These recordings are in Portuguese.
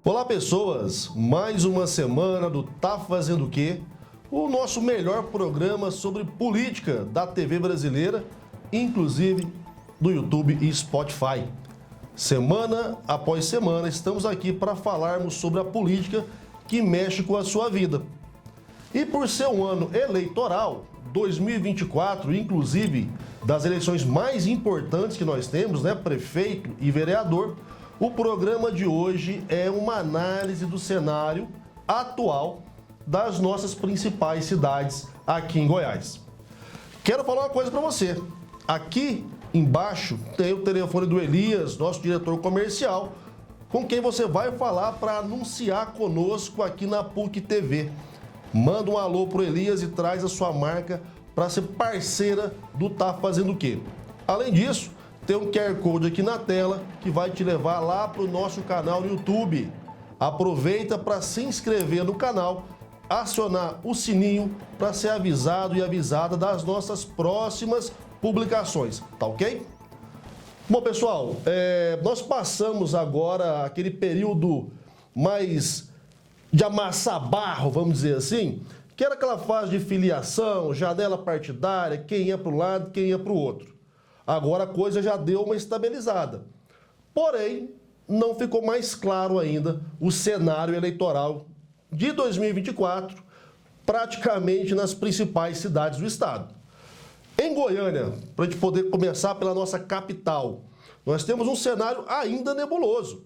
Olá pessoas, mais uma semana do Tá Fazendo o Quê? O nosso melhor programa sobre política da TV brasileira, inclusive do YouTube e Spotify. Semana após semana estamos aqui para falarmos sobre a política que mexe com a sua vida. E por ser um ano eleitoral, 2024, inclusive das eleições mais importantes que nós temos, prefeito e vereador, o programa de hoje é uma análise do cenário atual das nossas principais cidades aqui em Goiás. Quero falar uma coisa para você. Aqui embaixo tem o telefone do Elias, nosso diretor comercial, com quem você vai falar para anunciar conosco aqui na PUC TV. Manda um alô pro Elias e traz a sua marca para ser parceira do Tá Fazendo o Quê? Além disso, tem um QR Code aqui na tela que vai te levar lá para o nosso canal no YouTube. Aproveita para se inscrever no canal, acionar o sininho para ser avisado e avisada das nossas próximas publicações, tá ok? Bom, pessoal, nós passamos agora aquele período mais de amassar barro, vamos dizer assim, que era aquela fase de filiação, janela partidária, quem ia para um lado, quem ia para o outro. Agora a coisa já deu uma estabilizada. Porém, não ficou mais claro ainda o cenário eleitoral de 2024, praticamente nas principais cidades do estado. Em Goiânia, para a gente poder começar pela nossa capital, nós temos um cenário ainda nebuloso.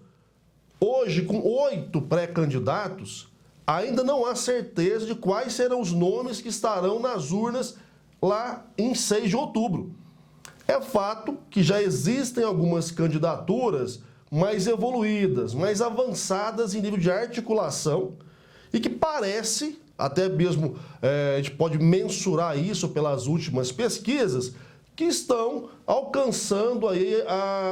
Hoje, com 8 pré-candidatos, ainda não há certeza de quais serão os nomes que estarão nas urnas lá em 6 de outubro. É fato que já existem algumas candidaturas mais evoluídas, mais avançadas em nível de articulação e que parece, até mesmo a gente pode mensurar isso pelas últimas pesquisas, que estão alcançando aí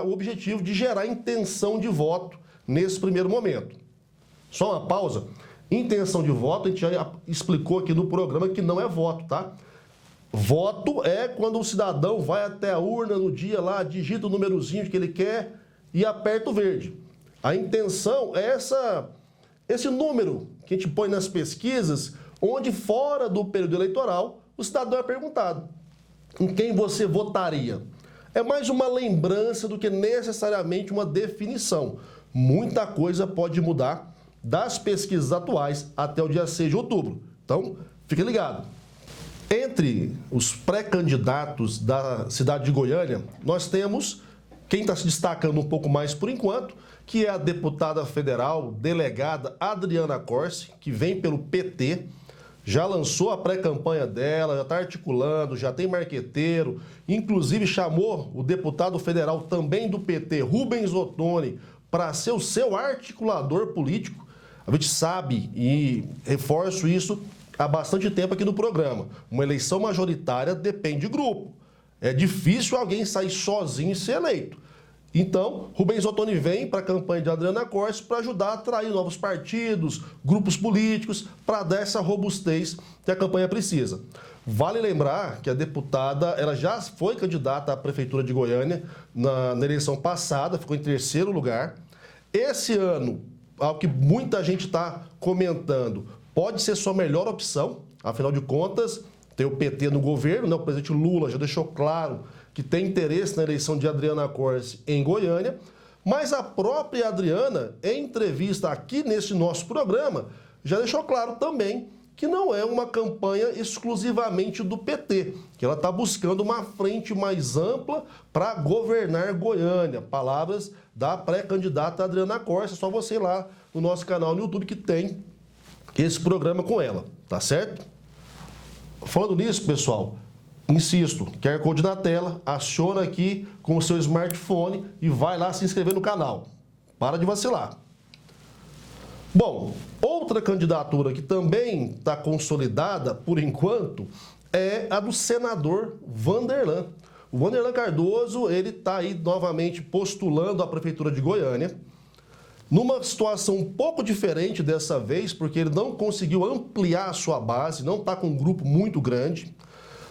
o objetivo de gerar intenção de voto nesse primeiro momento. Só uma pausa. Intenção de voto, a gente já explicou aqui no programa que não é voto, tá? Voto é quando o cidadão vai até a urna no dia lá, digita o númerozinho que ele quer e aperta o verde. A intenção é esse número que a gente põe nas pesquisas, onde fora do período eleitoral, o cidadão é perguntado em quem você votaria. É mais uma lembrança do que necessariamente uma definição. Muita coisa pode mudar das pesquisas atuais até o dia 6 de outubro. Então, fique ligado. Entre os pré-candidatos da cidade de Goiânia, nós temos quem está se destacando um pouco mais por enquanto, que é a deputada federal, delegada Adriana Corsi, que vem pelo PT, já lançou a pré-campanha dela, já está articulando, já tem marqueteiro, inclusive chamou o deputado federal também do PT, Rubens Ottoni, para ser o seu articulador político. A gente sabe, e reforço isso há bastante tempo aqui no programa, uma eleição majoritária depende de grupo. É difícil alguém sair sozinho e ser eleito. Então, Rubens Ottoni vem para a campanha de Adriana Corsi para ajudar a atrair novos partidos, grupos políticos, para dar essa robustez que a campanha precisa. Vale lembrar que a deputada ela já foi candidata à Prefeitura de Goiânia na eleição passada, ficou em 3º lugar. Esse ano, ao que muita gente está comentando, pode ser sua melhor opção, afinal de contas, tem o PT no governo, o presidente Lula já deixou claro que tem interesse na eleição de Adriana Corsi em Goiânia, mas a própria Adriana, em entrevista aqui nesse nosso programa, já deixou claro também que não é uma campanha exclusivamente do PT, que ela está buscando uma frente mais ampla para governar Goiânia. Palavras da pré-candidata Adriana Corsi, é só você ir lá no nosso canal no YouTube que tem esse programa com ela, tá certo? Falando nisso, pessoal, insisto, QR Code na tela, aciona aqui com o seu smartphone e vai lá se inscrever no canal. Para de vacilar. Bom, outra candidatura que também está consolidada, por enquanto, é a do senador Vanderlan. O Vanderlan Cardoso, ele está aí novamente postulando a Prefeitura de Goiânia, numa situação um pouco diferente dessa vez, porque ele não conseguiu ampliar a sua base, não está com um grupo muito grande,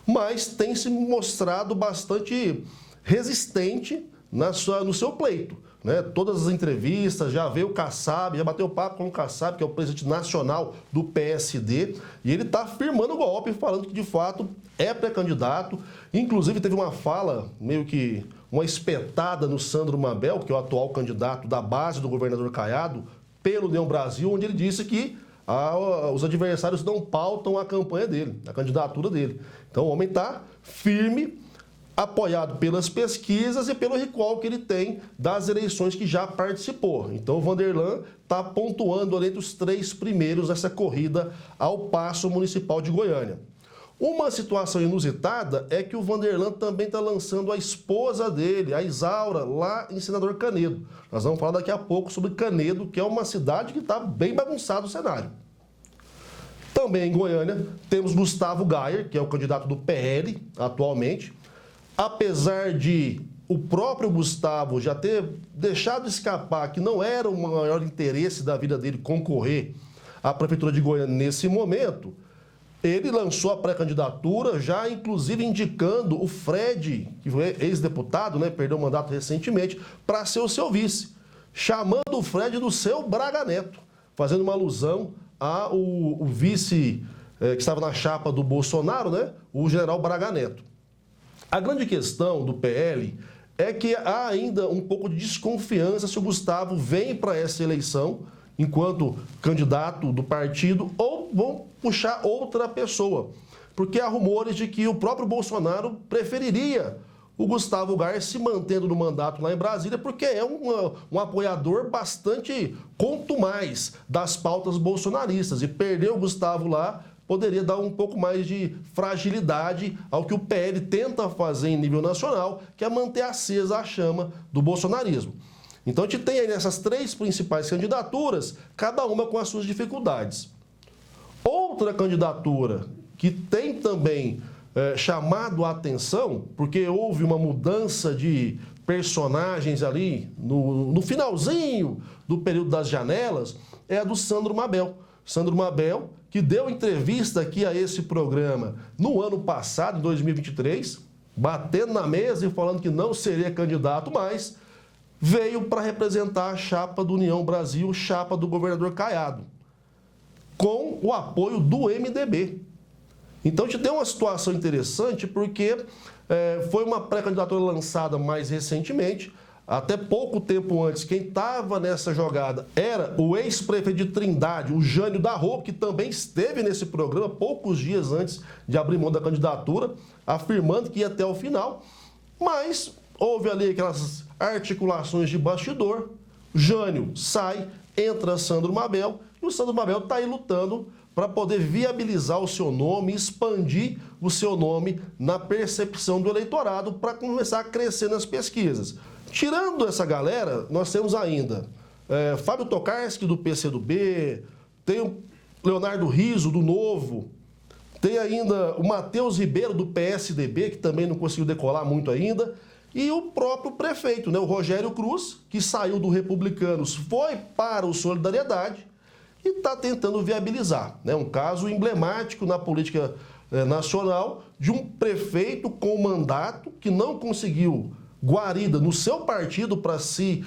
mas tem se mostrado bastante resistente no seu pleito. Né? Todas as entrevistas, já veio o Kassab, já bateu papo com o Kassab, que é o presidente nacional do PSD, e ele está firmando o golpe, falando que de fato é pré-candidato. Inclusive teve uma fala, meio que uma espetada no Sandro Mabel, que é o atual candidato da base do governador Caiado, pelo União Brasil, onde ele disse que os adversários não pautam a campanha dele, a candidatura dele. Então o homem está firme, apoiado pelas pesquisas e pelo recall que ele tem das eleições que já participou. Então o Vanderlan está pontuando ali entre os 3 primeiros nessa corrida ao Paço Municipal de Goiânia. Uma situação inusitada é que o Vanderlan também está lançando a esposa dele, a Isaura, lá em Senador Canedo. Nós vamos falar daqui a pouco sobre Canedo, que é uma cidade que está bem bagunçado o cenário. Também em Goiânia temos Gustavo Gayer, que é o candidato do PL atualmente. Apesar de o próprio Gustavo já ter deixado escapar que não era o maior interesse da vida dele concorrer à Prefeitura de Goiânia nesse momento, ele lançou a pré-candidatura, já inclusive indicando o Fred, que foi ex-deputado, né, perdeu o mandato recentemente, para ser o seu vice, chamando o Fred do seu Braga Neto, fazendo uma alusão ao vice que estava na chapa do Bolsonaro, né, o general Braga Neto. A grande questão do PL é que há ainda um pouco de desconfiança se o Gustavo vem para essa eleição enquanto candidato do partido ou vão puxar outra pessoa. Porque há rumores de que o próprio Bolsonaro preferiria o Gustavo Gayer se mantendo no mandato lá em Brasília, porque é um apoiador bastante contumaz das pautas bolsonaristas. E perder o Gustavo lá poderia dar um pouco mais de fragilidade ao que o PL tenta fazer em nível nacional, que é manter acesa a chama do bolsonarismo. Então a gente tem aí nessas 3 principais candidaturas, cada uma com as suas dificuldades. Outra candidatura que tem também chamado a atenção, porque houve uma mudança de personagens ali no finalzinho do período das janelas, é a do Sandro Mabel. Sandro Mabel, que deu entrevista aqui a esse programa no ano passado, em 2023, batendo na mesa e falando que não seria candidato mais, veio para representar a chapa do União Brasil, chapa do governador Caiado, com o apoio do MDB. Então, a gente tem uma situação interessante porque foi uma pré-candidatura lançada mais recentemente. Até pouco tempo antes, quem estava nessa jogada era o ex-prefeito de Trindade, o Jânio da Rô, que também esteve nesse programa poucos dias antes de abrir mão da candidatura, afirmando que ia até o final. Mas houve ali aquelas articulações de bastidor. Jânio sai, entra Sandro Mabel, e o Sandro Mabel está aí lutando para poder viabilizar o seu nome, expandir o seu nome na percepção do eleitorado para começar a crescer nas pesquisas. Tirando essa galera, nós temos ainda Fábio Tokarski, do PCdoB, tem o Leonardo Riso, do Novo, tem ainda o Matheus Ribeiro, do PSDB, que também não conseguiu decolar muito ainda, e o próprio prefeito, né, o Rogério Cruz, que saiu do Republicanos, foi para o Solidariedade e está tentando viabilizar. Né, um caso emblemático na política nacional de um prefeito com mandato que não conseguiu guarida no seu partido para se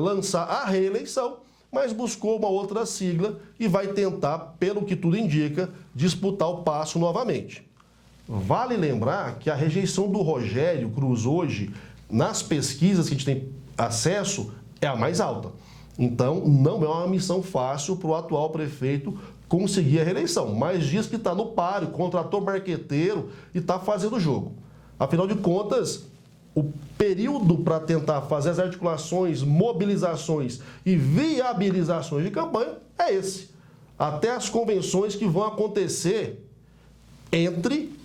lançar à reeleição, mas buscou uma outra sigla e vai tentar, pelo que tudo indica, disputar o Paço novamente. Vale lembrar que a rejeição do Rogério Cruz hoje, nas pesquisas que a gente tem acesso, é a mais alta. Então, não é uma missão fácil para o atual prefeito conseguir a reeleição, mas diz que está no páreo, contratou marqueteiro e está fazendo o jogo. Afinal de contas, o período para tentar fazer as articulações, mobilizações e viabilizações de campanha é esse. Até as convenções que vão acontecer entre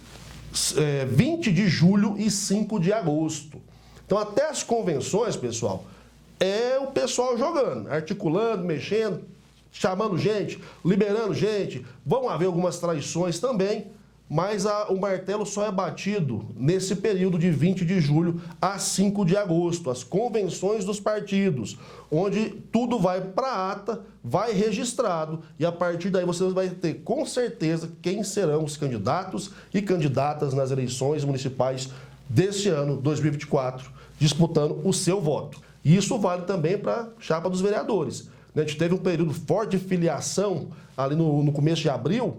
20 de julho e 5 de agosto. Então, até as convenções, pessoal, é o pessoal jogando, articulando, mexendo, chamando gente, liberando gente. Vão haver algumas traições também, mas o martelo só é batido nesse período de 20 de julho a 5 de agosto, as convenções dos partidos, onde tudo vai para a ata, vai registrado e a partir daí você vai ter com certeza quem serão os candidatos e candidatas nas eleições municipais deste ano, 2024, disputando o seu voto. E isso vale também para a chapa dos vereadores. A gente teve um período forte de filiação ali no começo de abril,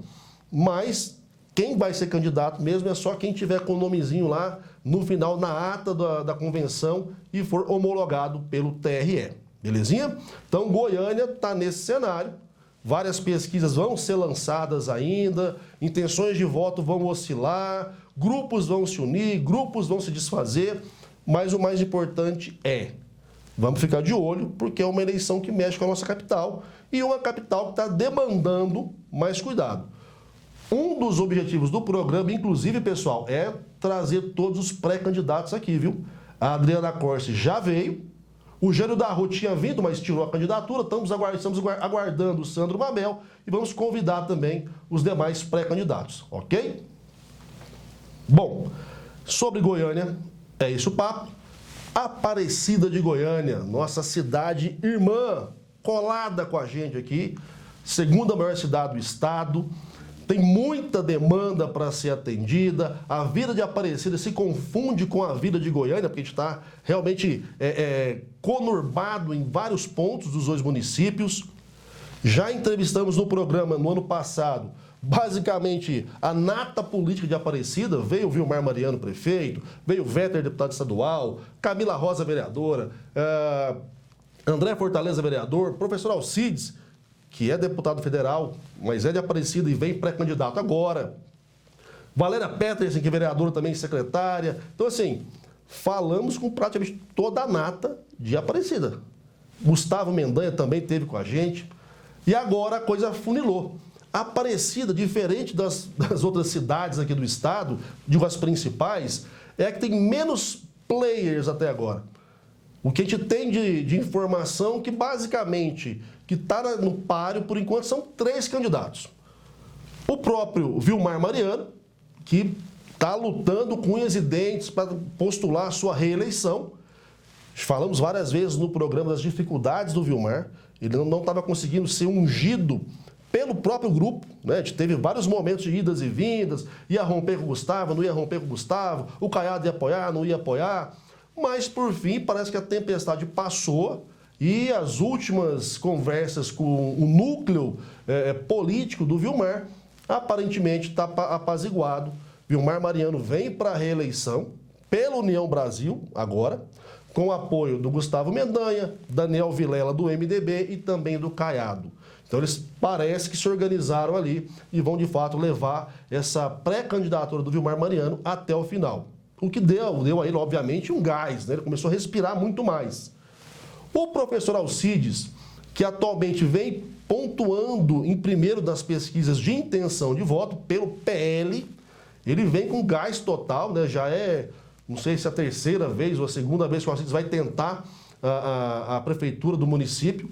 mas quem vai ser candidato mesmo é só quem tiver com o nomezinho lá no final, na ata da convenção e for homologado pelo TRE. Belezinha? Então, Goiânia está nesse cenário. Várias pesquisas vão ser lançadas ainda, intenções de voto vão oscilar, grupos vão se unir, grupos vão se desfazer, mas o mais importante vamos ficar de olho, porque é uma eleição que mexe com a nossa capital e uma capital que está demandando mais cuidado. Um dos objetivos do programa, inclusive, pessoal, é trazer todos os pré-candidatos aqui, viu? A Adriana Corse já veio, o Jânio da Rua tinha vindo, mas tirou a candidatura, estamos aguardando o Sandro Mabel e vamos convidar também os demais pré-candidatos, ok? Bom, sobre Goiânia, é esse o papo. Aparecida de Goiânia, nossa cidade irmã, colada com a gente aqui, segunda maior cidade do estado, tem muita demanda para ser atendida, a vida de Aparecida se confunde com a vida de Goiânia, porque a gente está realmente conurbado em vários pontos dos dois municípios. Já entrevistamos no programa no ano passado, basicamente, a nata política de Aparecida. Veio o Vilmar Mariano, prefeito, veio o Véter, deputado estadual, Camila Rosa, vereadora, André Fortaleza, vereador, professor Alcides, que é deputado federal, mas é de Aparecida e vem pré-candidato agora. Valéria Petersen, que é vereadora também, secretária. Então, assim, falamos com praticamente toda a nata de Aparecida. Gustavo Mendanha também esteve com a gente. E agora a coisa afunilou. Aparecida, diferente das outras cidades aqui do estado, digo as principais, é a que tem menos players até agora. O que a gente tem de informação que basicamente que está no páreo, por enquanto, são 3 candidatos. O próprio Vilmar Mariano, que está lutando com unhas e dentes para postular a sua reeleição. Falamos várias vezes no programa das dificuldades do Vilmar. Ele não estava conseguindo ser ungido pelo próprio grupo, né? A gente teve vários momentos de idas e vindas, ia romper com o Gustavo, não ia romper com o Gustavo, o Caiado ia apoiar, não ia apoiar, mas por fim parece que a tempestade passou e as últimas conversas com o núcleo político do Vilmar aparentemente está apaziguado. Vilmar Mariano vem para a reeleição pela União Brasil agora, com o apoio do Gustavo Mendanha, Daniel Vilela do MDB e também do Caiado. Então eles parece que se organizaram ali e vão de fato levar essa pré-candidatura do Vilmar Mariano até o final. O que deu a ele, obviamente, um gás, né? Ele começou a respirar muito mais. O professor Alcides, que atualmente vem pontuando em primeiro das pesquisas de intenção de voto pelo PL, ele vem com gás total, né? Já não sei se é a terceira vez ou a segunda vez que o Alcides vai tentar a prefeitura do município.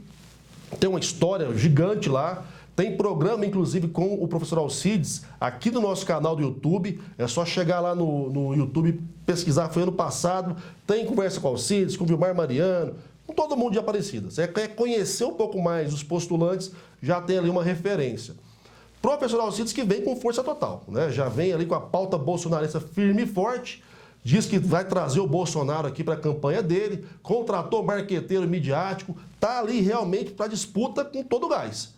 Tem uma história gigante lá, tem programa inclusive com o professor Alcides aqui no nosso canal do YouTube, é só chegar lá no YouTube, pesquisar, foi ano passado, tem conversa com o Alcides, com o Vilmar Mariano, com todo mundo de Aparecida. Você quer conhecer um pouco mais os postulantes, já tem ali uma referência. Professor Alcides que vem com força total, né? Já vem ali com a pauta bolsonarista firme e forte, diz que vai trazer o Bolsonaro aqui para a campanha dele, contratou marqueteiro midiático, está ali realmente para disputa com todo o gás.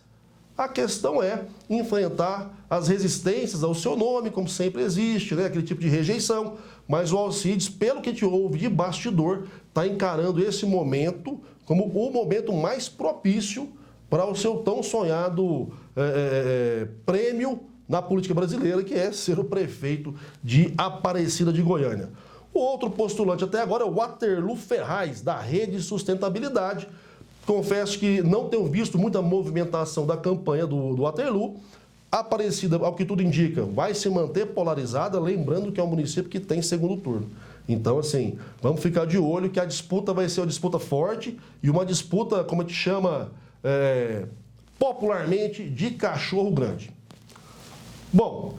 A questão é enfrentar as resistências ao seu nome, como sempre existe, né? Aquele tipo de rejeição. Mas o Alcides, pelo que te ouve de bastidor, está encarando esse momento como o momento mais propício para o seu tão sonhado prêmio na política brasileira, que é ser o prefeito de Aparecida de Goiânia. O outro postulante até agora é o Waterloo Ferraz, da Rede Sustentabilidade. Confesso que não tenho visto muita movimentação da campanha do Waterloo. Aparecida, ao que tudo indica, vai se manter polarizada, lembrando que é um município que tem segundo turno. Então, assim, vamos ficar de olho que a disputa vai ser uma disputa forte e uma disputa, como a gente chama popularmente, de cachorro grande. Bom,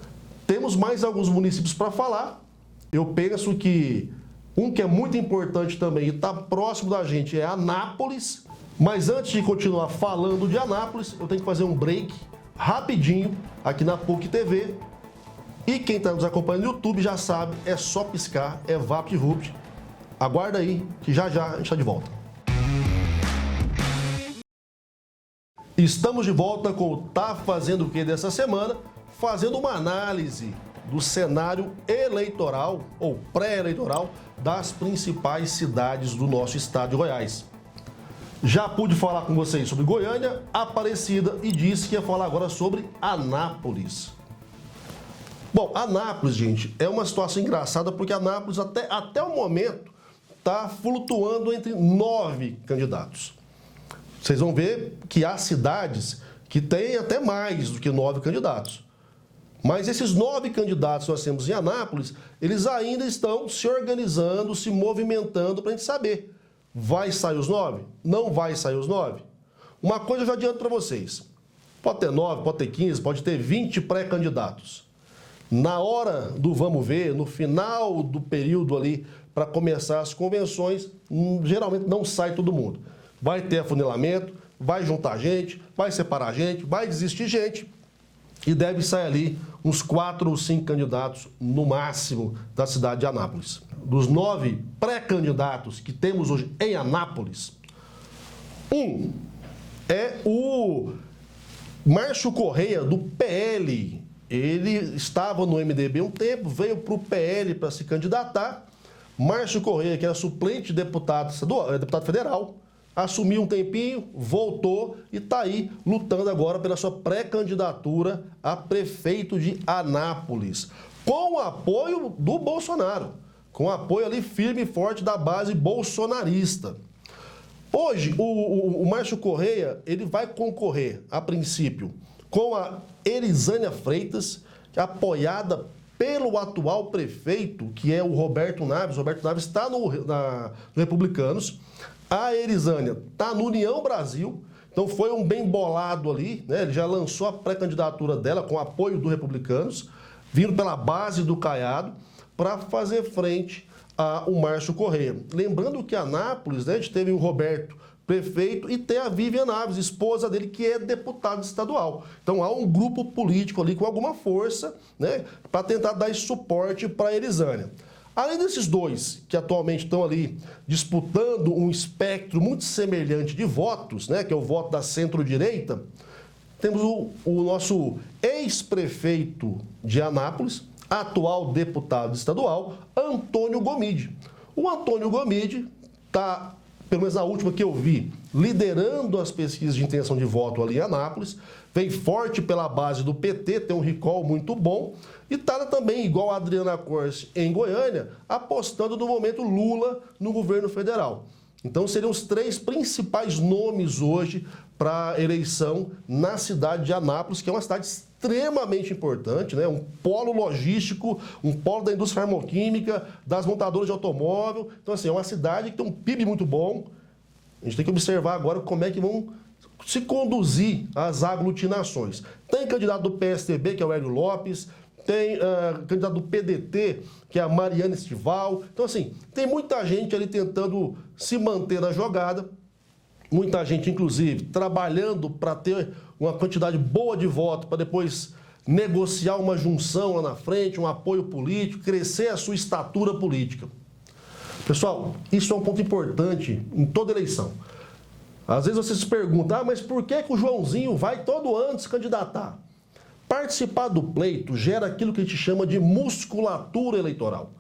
temos mais alguns municípios para falar. Eu penso que um que é muito importante também e está próximo da gente é Anápolis. Mas antes de continuar falando de Anápolis, eu tenho que fazer um break rapidinho aqui na PUC TV. E quem está nos acompanhando no YouTube já sabe, é só piscar, é VaptVupt. Aguarda aí, que já já a gente está de volta. Estamos de volta com o Tá Fazendo o Quê dessa semana, fazendo uma análise do cenário eleitoral ou pré-eleitoral das principais cidades do nosso estado de Goiás. Já pude falar com vocês sobre Goiânia, Aparecida e disse que ia falar agora sobre Anápolis. Bom, Anápolis, gente, é uma situação engraçada porque Anápolis até o momento está flutuando entre 9 candidatos. Vocês vão ver que há cidades que têm até mais do que 9 candidatos. Mas esses 9 candidatos que nós temos em Anápolis, eles ainda estão se organizando, se movimentando para a gente saber. Vai sair os 9? Não vai sair os 9? Uma coisa eu já adianto para vocês. Pode ter 9, pode ter 15, pode ter 20 pré-candidatos. Na hora do vamos ver, no final do período ali para começar as convenções, geralmente não sai todo mundo. Vai ter afunilamento, vai juntar gente, vai separar gente, vai desistir gente e deve sair ali uns 4 ou 5 candidatos no máximo da cidade de Anápolis. Dos 9 pré-candidatos que temos hoje em Anápolis, um é o Márcio Correia, do PL. Ele estava no MDB um tempo, veio para o PL para se candidatar. Márcio Correia, que era suplente de deputado federal, assumiu um tempinho, voltou e está aí lutando agora pela sua pré-candidatura a prefeito de Anápolis, com o apoio do Bolsonaro, com o apoio ali firme e forte da base bolsonarista. Hoje, o Márcio Correia, ele vai concorrer, a princípio, com a Elisânia Freitas, apoiada pelo atual prefeito, que é o Roberto Naves. O Roberto Naves está no Republicanos. A Elisânia está no União Brasil, então foi um bem bolado ali, né? Ele já lançou a pré-candidatura dela com apoio do Republicanos, vindo pela base do Caiado, para fazer frente ao Márcio Correia. Lembrando que Anápolis, né, a gente teve o Roberto prefeito e tem a Vivian Naves, esposa dele, que é deputada estadual. Então há um grupo político ali com alguma força, né, para tentar dar esse suporte para a Elisânia. Além desses dois, que atualmente estão ali disputando um espectro muito semelhante de votos, né, que é o voto da centro-direita, temos o nosso ex-prefeito de Anápolis, atual deputado estadual, Antônio Gomide. O Antônio Gomide está, pelo menos na última que eu vi, liderando as pesquisas de intenção de voto ali em Anápolis, vem forte pela base do PT, tem um recall muito bom, e está também, igual a Adriana Corse em Goiânia, apostando no momento Lula no governo federal. Então seriam os 3 principais nomes hoje para a eleição na cidade de Anápolis, que é uma cidade extremamente importante, né? Um polo logístico, um polo da indústria farmacêutica, das montadoras de automóvel. Então, assim, é uma cidade que tem um PIB muito bom. A gente tem que observar agora como é que vão se conduzir as aglutinações. Tem candidato do PSDB, que é o Hélio Lopes, tem candidato do PDT, que é a Mariana Estival. Então, assim, tem muita gente ali tentando se manter na jogada, muita gente, inclusive, trabalhando para ter uma quantidade boa de votos, para depois negociar uma junção lá na frente, um apoio político, crescer a sua estatura política. Pessoal, isso é um ponto importante em toda eleição. Às vezes você se pergunta, mas por que o Joãozinho vai todo ano se candidatar? Participar do pleito gera aquilo que a gente chama de musculatura eleitoral.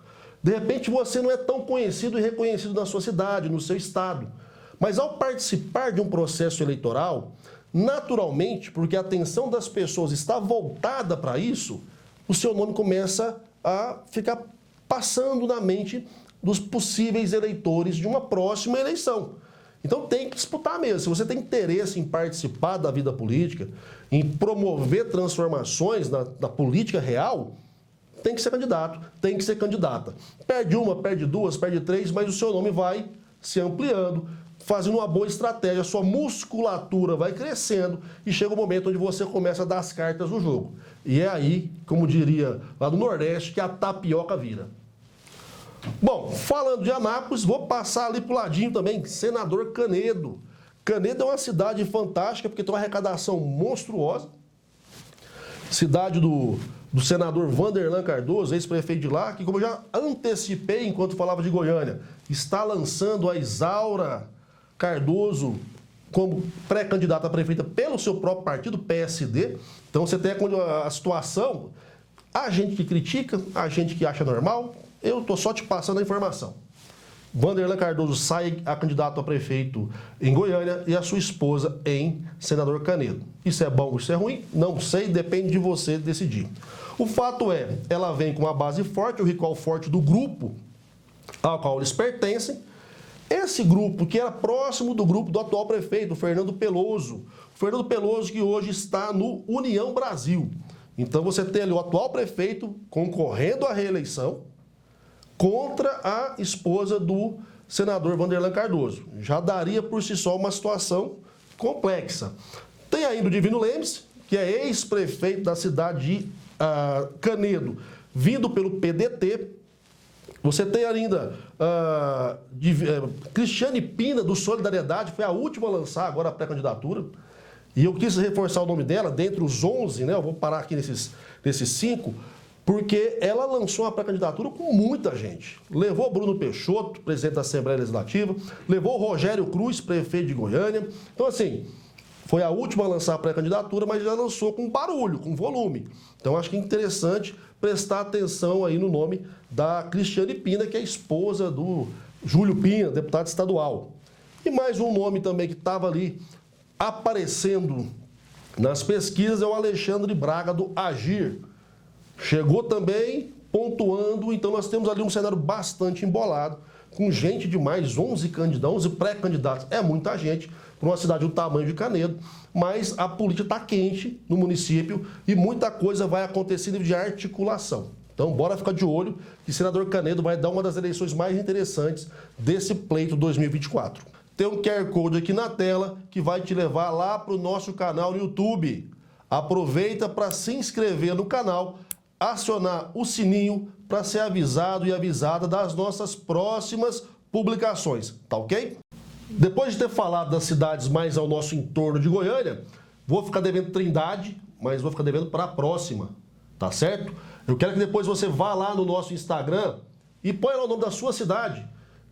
De repente você não é tão conhecido e reconhecido na sua cidade, no seu estado. Mas ao participar de um processo eleitoral, naturalmente, porque a atenção das pessoas está voltada para isso, o seu nome começa a ficar passando na mente dos possíveis eleitores de uma próxima eleição. Então tem que disputar mesmo. Se você tem interesse em participar da vida política, em promover transformações na política real, tem que ser candidato, tem que ser candidata. Perde uma, perde duas, perde 3, mas o seu nome vai se ampliando, fazendo uma boa estratégia, a sua musculatura vai crescendo e chega o momento onde você começa a dar as cartas no jogo. E é aí, como diria lá do Nordeste, que a tapioca vira. Bom, falando de Anápolis, vou passar ali pro ladinho também, Senador Canedo. Canedo é uma cidade fantástica porque tem uma arrecadação monstruosa. Cidade do do senador Vanderlan Cardoso, ex-prefeito de lá, que, como eu já antecipei enquanto falava de Goiânia, está lançando a Isaura Cardoso como pré-candidata a prefeita pelo seu próprio partido, PSD. Então você tem a situação, a gente que critica, a gente que acha normal, eu estou só te passando a informação. Vanderlan Cardoso sai a candidato a prefeito em Goiânia e a sua esposa em Senador Canedo. Isso é bom ou isso é ruim? Não sei, depende de você decidir. O fato é, ela vem com uma base forte, o recall forte do grupo ao qual eles pertencem. Esse grupo, que era próximo do grupo do atual prefeito, Fernando Peloso. Fernando Peloso, que hoje está no União Brasil. Então você tem ali o atual prefeito concorrendo à reeleição contra a esposa do senador Vanderlan Cardoso. Já daria por si só uma situação complexa. Tem ainda o Divino Lemes, que é ex-prefeito da cidade de Canedo, vindo pelo PDT. Você tem ainda Cristiane Pina, do Solidariedade, foi a última a lançar agora a pré-candidatura. E eu quis reforçar o nome dela, dentre os 11, né? Eu vou parar aqui nesses 5, porque ela lançou uma pré-candidatura com muita gente. Levou Bruno Peixoto, presidente da Assembleia Legislativa, levou Rogério Cruz, prefeito de Goiânia. Então, assim, foi a última a lançar a pré-candidatura, mas já lançou com barulho, com volume. Então, acho que é interessante prestar atenção aí no nome da Cristiane Pina, que é a esposa do Júlio Pina, deputado estadual. E mais um nome também que estava ali aparecendo nas pesquisas é o Alexandre Braga, do Agir. Chegou também pontuando, então nós temos ali um cenário bastante embolado, com gente de mais 11 candidatos, 11 pré-candidatos. É muita gente para uma cidade do tamanho de Canedo, mas a política está quente no município e muita coisa vai acontecer de articulação. Então, bora ficar de olho que o senador Canedo vai dar uma das eleições mais interessantes desse pleito 2024. Tem um QR Code aqui na tela que vai te levar lá para o nosso canal no YouTube. Aproveita para se inscrever no canal, acionar o sininho para ser avisado e avisada das nossas próximas publicações, tá ok? Depois de ter falado das cidades mais ao nosso entorno de Goiânia, vou ficar devendo Trindade, mas vou ficar devendo para a próxima, tá certo? Eu quero que depois você vá lá no nosso Instagram e ponha lá o nome da sua cidade.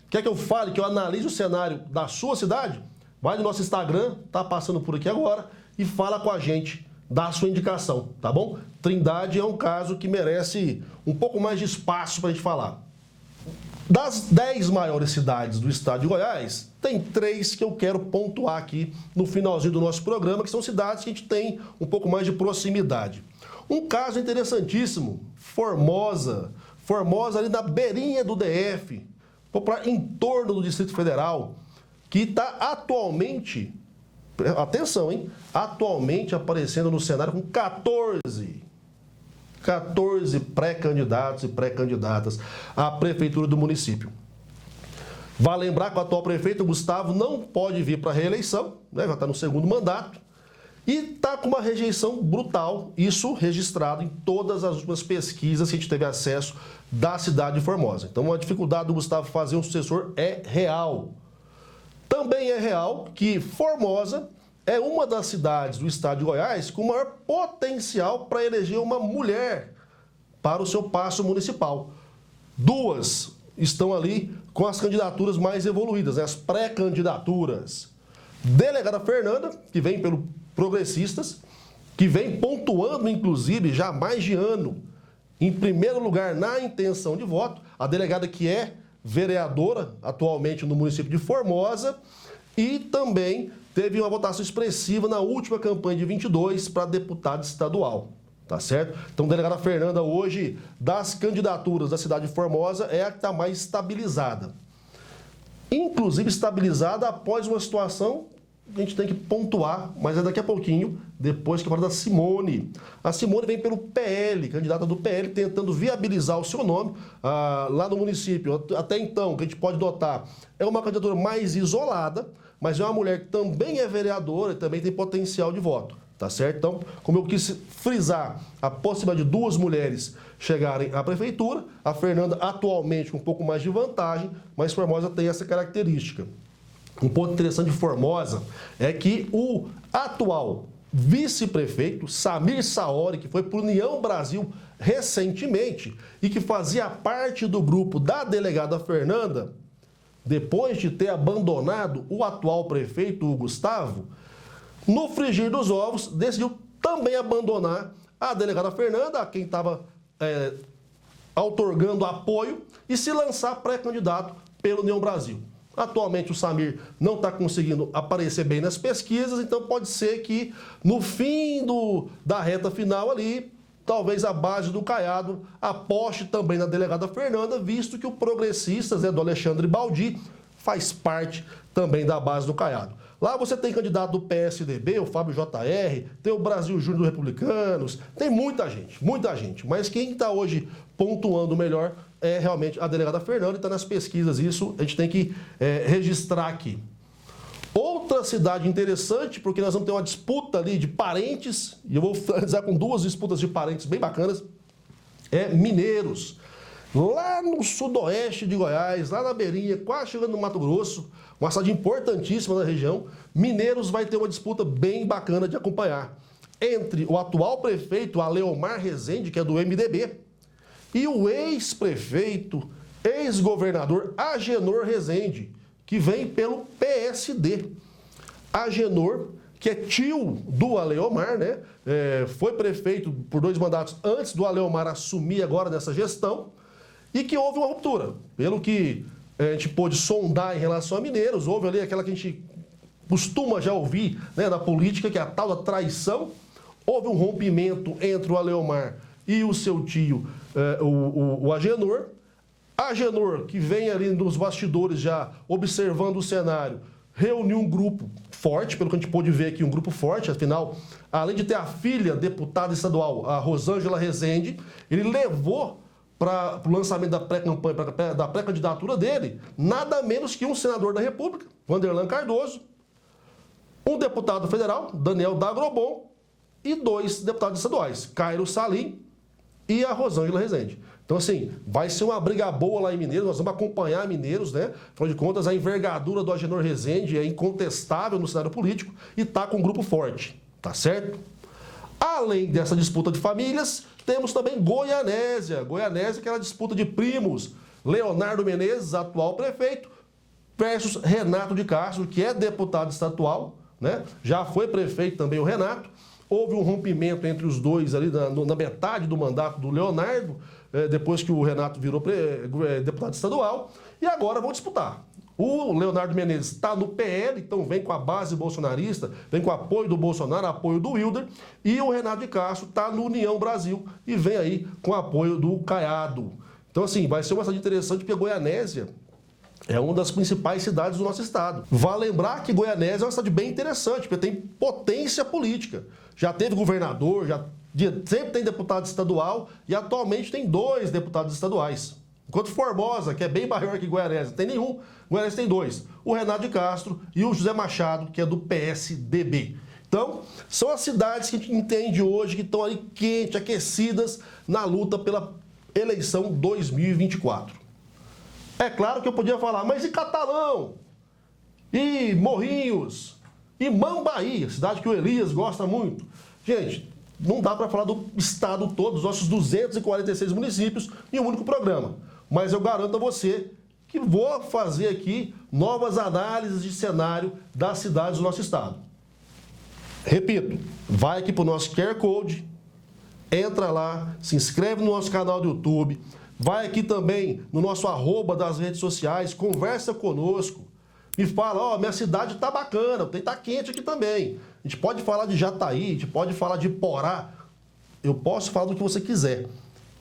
Quer que eu fale, que eu analise o cenário da sua cidade? Vai no nosso Instagram, tá passando por aqui agora, e fala com a gente da sua indicação, tá bom? Trindade é um caso que merece um pouco mais de espaço para a gente falar. Das 10 maiores cidades do estado de Goiás, tem 3 que eu quero pontuar aqui no finalzinho do nosso programa, que são cidades que a gente tem um pouco mais de proximidade. Um caso interessantíssimo, Formosa. Formosa ali na beirinha do DF, popular em torno do Distrito Federal, que está atualmente, atenção, hein? Atualmente aparecendo no cenário com 14 pré-candidatos e pré-candidatas à prefeitura do município. Vale lembrar que o atual prefeito, Gustavo, não pode vir para a reeleição, né? Já está no segundo mandato, e está com uma rejeição brutal, isso registrado em todas as últimas pesquisas que a gente teve acesso da cidade de Formosa. Então, a dificuldade do Gustavo fazer um sucessor é real. Também é real que Formosa é uma das cidades do estado de Goiás com maior potencial para eleger uma mulher para o seu paço municipal. 2 estão ali com as candidaturas mais evoluídas, né? As pré-candidaturas. Delegada Fernanda, que vem pelo Progressistas, que vem pontuando, inclusive, já há mais de ano, em primeiro lugar na intenção de voto, a delegada que é vereadora atualmente no município de Formosa e também teve uma votação expressiva na última campanha de 22 para deputado estadual, tá certo? Então, a delegada Fernanda hoje, das candidaturas da cidade de Formosa, é a que está mais estabilizada. Inclusive estabilizada após uma situação a gente tem que pontuar, mas é daqui a pouquinho, depois que eu falo da Simone. A Simone vem pelo PL, candidata do PL, tentando viabilizar o seu nome lá no município. Até então, que a gente pode notar, é uma candidatura mais isolada, mas é uma mulher que também é vereadora e também tem potencial de voto, tá certo? Então, como eu quis frisar a possibilidade de 2 mulheres chegarem à prefeitura, a Fernanda atualmente com um pouco mais de vantagem, mas Formosa tem essa característica. Um ponto interessante de Formosa é que o atual vice-prefeito, Samir Saori, que foi para União Brasil recentemente e que fazia parte do grupo da delegada Fernanda, depois de ter abandonado o atual prefeito, o Gustavo, no frigir dos ovos, decidiu também abandonar a delegada Fernanda, a quem estava outorgando apoio, e se lançar pré-candidato pela União Brasil. Atualmente o Samir não está conseguindo aparecer bem nas pesquisas, então pode ser que no fim da reta final ali, talvez a base do Caiado aposte também na delegada Fernanda, visto que o Progressistas, do Alexandre Baldi, faz parte também da base do Caiado. Lá você tem candidato do PSDB, o Fábio JR, tem o Brasil Júnior dos Republicanos, tem muita gente. Mas quem está hoje pontuando melhor é realmente a delegada Fernanda, e está nas pesquisas, isso a gente tem que registrar aqui. Outra cidade interessante, porque nós vamos ter uma disputa ali de parentes, e eu vou finalizar com duas disputas de parentes bem bacanas, é Mineiros. Lá no sudoeste de Goiás, lá na beirinha, quase chegando no Mato Grosso, uma cidade importantíssima da região, Mineiros vai ter uma disputa bem bacana de acompanhar entre o atual prefeito, Aleomar Rezende, que é do MDB, e o ex-prefeito, ex-governador Agenor Rezende, que vem pelo PSD. Agenor, que é tio do Aleomar, né? Foi prefeito por 2 mandatos antes do Aleomar assumir agora nessa gestão, e que houve uma ruptura. Pelo que a gente pôde sondar em relação a Mineiros, houve ali aquela que a gente costuma já ouvir, né, da política, que é a tal da traição. Houve um rompimento entre o Aleomar e o seu tio, o Agenor. Agenor, que vem ali nos bastidores já observando o cenário, reuniu um grupo forte, pelo que a gente pôde ver aqui, um grupo forte, afinal, além de ter a filha deputada estadual, a Rosângela Rezende, ele levou para o lançamento da pré-campanha, da pré-candidatura dele, nada menos que um senador da República, Vanderlan Cardoso, um deputado federal, Daniel Dagrobon, e 2 deputados estaduais, Cairo Salim e a Rosângela Rezende. Então, assim, vai ser uma briga boa lá em Mineiros, nós vamos acompanhar Mineiros, né? Afinal de contas, a envergadura do Agenor Rezende é incontestável no cenário político e está com um grupo forte, tá certo? Além dessa disputa de famílias, temos também Goianésia. Goianésia, que é a disputa de primos. Leonardo Menezes, atual prefeito, versus Renato de Castro, que é deputado estadual, né? Já foi prefeito também o Renato. Houve um rompimento entre os dois ali na metade do mandato do Leonardo, depois que o Renato virou deputado estadual. E agora vão disputar. O Leonardo Menezes está no PL, então vem com a base bolsonarista, vem com o apoio do Bolsonaro, apoio do Wilder, e o Renato de Castro está no União Brasil e vem aí com o apoio do Caiado. Então, assim, vai ser uma cidade interessante, porque Goianésia é uma das principais cidades do nosso estado. Vale lembrar que Goianésia é uma cidade bem interessante, porque tem potência política. Já teve governador, sempre tem deputado estadual, e atualmente tem 2 deputados estaduais. Enquanto Formosa, que é bem maior que Goianésia, tem nenhum. Goianésia tem 2. O Renato de Castro e o José Machado, que é do PSDB. Então, são as cidades que a gente entende hoje que estão ali quentes, aquecidas na luta pela eleição 2024. É claro que eu podia falar, mas e Catalão? E Morrinhos? E Mambaí, cidade que o Elias gosta muito? Gente, não dá para falar do estado todo, dos nossos 246 municípios, em um único programa. Mas eu garanto a você que vou fazer aqui novas análises de cenário das cidades do nosso estado. Repito, vai aqui para o nosso QR Code, entra lá, se inscreve no nosso canal do YouTube, vai aqui também no nosso @ das redes sociais, conversa conosco, me fala, minha cidade está bacana, está quente aqui também. A gente pode falar de Jataí, a gente pode falar de Porá, eu posso falar do que você quiser.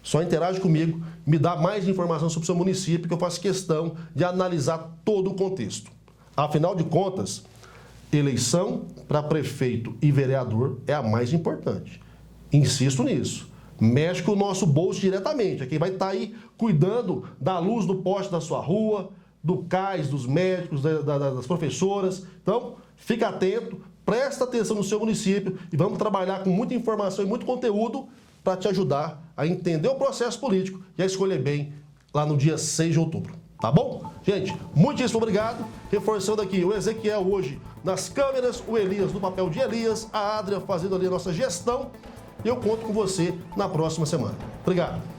Só interage comigo, me dá mais informação sobre o seu município, que eu faço questão de analisar todo o contexto. Afinal de contas, eleição para prefeito e vereador é a mais importante. Insisto nisso. Mexe com o nosso bolso diretamente. É quem vai estar aí cuidando da luz do poste da sua rua, do cais, dos médicos, das professoras. Então, fica atento, presta atenção no seu município e vamos trabalhar com muita informação e muito conteúdo para te ajudar a entender o processo político e a escolher bem lá no dia 6 de outubro. Tá bom? Gente, muitíssimo obrigado. Reforçando aqui, o Ezequiel hoje nas câmeras, o Elias no papel de Elias, a Adria fazendo ali a nossa gestão. E eu conto com você na próxima semana. Obrigado.